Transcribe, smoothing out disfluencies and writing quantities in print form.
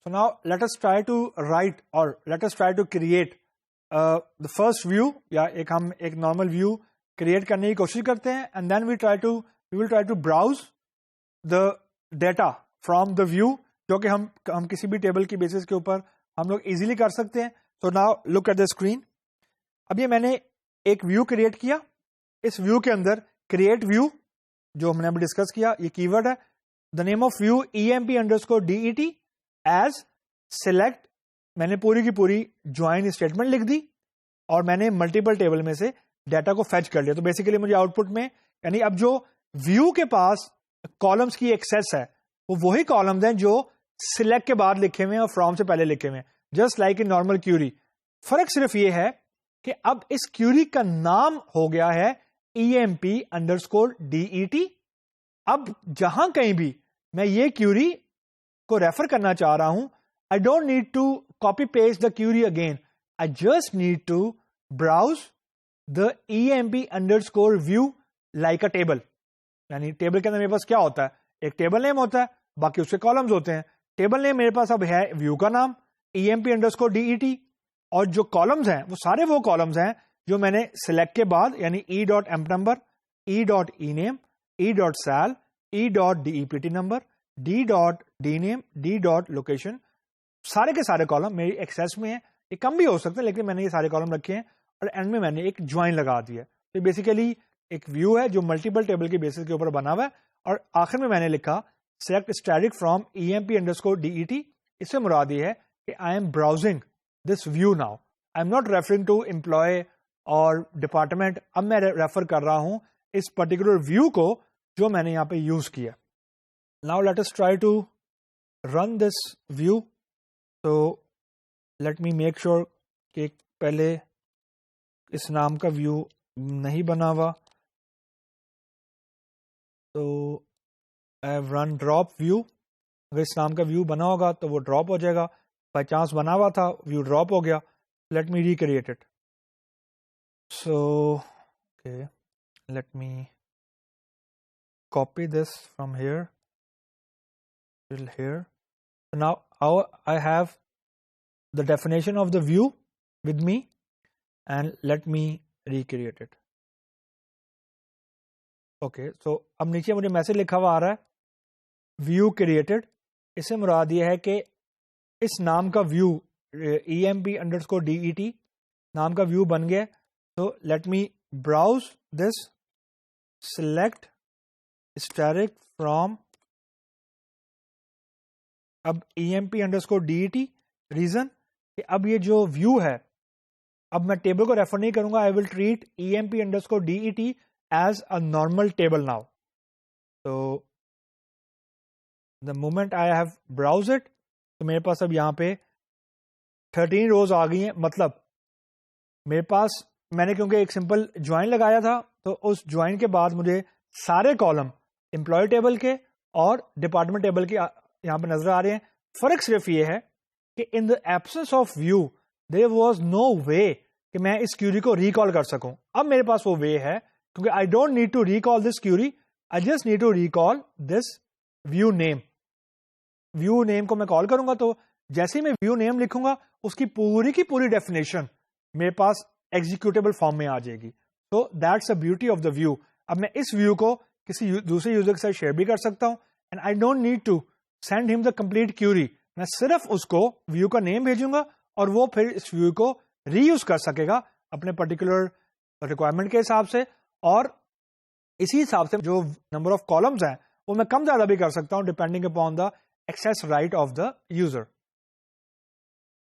So now let us try to write or let us try to create the first view, یا ہم ایک normal view create کرنے کی کوشش کرتے ہیں, and then we will try to browse the data from the view, جو کہ ہم کسی بھی ٹیبل کی بیسس کے اوپر ہم لوگ ایزیلی کر سکتے ہیں. So now look at the screen. اب یہ میں نے ایک ویو کریٹ کیا. اس ویو کے اندر کریٹ ویو جو ہم نے ابھی ڈسکس کیا, یہ کی ورڈ ہے. The name of view EMP_DET as select. میں نے پوری کی پوری جوائن اسٹیٹمنٹ لکھ دی اور میں نے ملٹیپل ٹیبل میں سے ڈیٹا کو فیچ کر لیا. تو بیسیکلی مجھے آؤٹ پٹ میں, یعنی اب جو ویو کے پاس کالمس کی ایکسیس ہے وہ وہی کالمز ہیں جو سلیکٹ کے بعد لکھے ہوئے ہیں اور فرام سے پہلے لکھے ہوئے ہیں, just like a normal query. فرق صرف یہ ہے کہ اب اس کیوری کا نام ہو گیا ہے EMP_DET. اب جہاں کہیں بھی میں یہ کیوری کو ریفر کرنا چاہ رہا ہوں, I don't need to copy paste the query again. I just need to browse the EMP_view like a table. یعنی ٹیبل کے اندر میرے پاس کیا ہوتا ہے, ایک ٹیبل نیم ہوتا ہے, باقی اس کے کالمز ہوتے ہیں. ٹیبل نیم میرے پاس اب ہے ویو کا نام EMP_DET, اور جو کالمز ہیں وہ سارے وہ کالمز ہیں جو میں نے سلیکٹ کے بعد, یعنی E.EmpNumber, E.EName, E.Sal, E.DEPT number, D.DName, D.Location, سارے کے سارے کالم میری ایکسیس میں ہیں. یہ کم بھی ہو سکتے ہیں لیکن میں نے یہ سارے کالم رکھے ہیں اور اینڈ میں میں نے ایک جوائن لگا دیا. تو بیسیکلی ایک ویو ہے جو ملٹیپل ٹیبل کے بیسس کے اوپر بنا ہوا ہے, اور آخر میں نے لکھا سلیکٹ اسٹیٹک فرام EMP_DET. اس سے مراد یہ ہے کہ I am browsing this view now. I am not referring to employee اور ڈپارٹمنٹ. اب میں ریفر کر رہا ہوں اس پرٹیکولر ویو کو جو میں نے یہاں پہ یوز کیا. Now let us try to run this view. تو لیٹ می میک شیور کہ پہلے اس نام کا ویو نہیں بنا ہوا. تو I have run drop view. اگر اس نام کا ویو بنا ہوگا تو وہ ڈراپ ہو جائے گا. بائی چانس بنا ہوا تھا, ویو ڈراپ ہو گیا. Let me recreate it. So let me copy this from here till here. Now I have the definition of the view with me, and let me recreate it. Okay, so اب نیچے مجھے message لکھا ہوا آ رہا ہے view created. اس سے مراد یہ ہے کہ اس نام کا ویو EMP_DET نام کا ویو بن گیا. تو let me browse this, select static from اب EMP_DET. ریزن کہ اب یہ جو ویو ہے, اب میں ٹیبل کو ریفر نہیں کروں گا. I will treat EMP_DET as a normal table now. تو the moment I have browse it, تو میرے پاس اب یہاں پہ 13 روز آ گئی ہیں. مطلب میرے پاس میں نے کیونکہ ایک سمپل جوائن لگایا تھا, تو اس جوائن کے بعد مجھے سارے کالم امپلائی ٹیبل کے اور ڈپارٹمنٹ ٹیبل کے یہاں پہ نظر آ رہے ہیں. فرق صرف یہ ہے کہ in the absence of view there was no way کہ میں اس کیوری کو ریکال کر سکوں. اب میرے پاس وہ وے ہے, کیونکہ I don't need to recall this query, I just need to recall this view name. View name کو میں کال کروں گا تو جیسے ہی میں ویو نیم لکھوں گا اس کی پوری ڈیفینیشن میرے پاس ایگزیکیوٹیبل فارم میں آ جائے گی. تو that's a beauty of the view. اب میں اس ویو کو کسی دوسرے یوزر کے ساتھ شیئر بھی کر سکتا ہوں, and I don't need to send ہم دا کمپلیٹ کیوری. میں صرف اس کو ویو کا نیم بھیجوں گا اور وہ پھر اس ویو کو ری یوز کر سکے گا اپنے پرٹیکولر ریکوائرمنٹ کے حساب سے, اور اسی حساب سے جو نمبر آف کالمز ہیں وہ میں کم زیادہ بھی کر سکتا ہوں depending upon the access right of the user.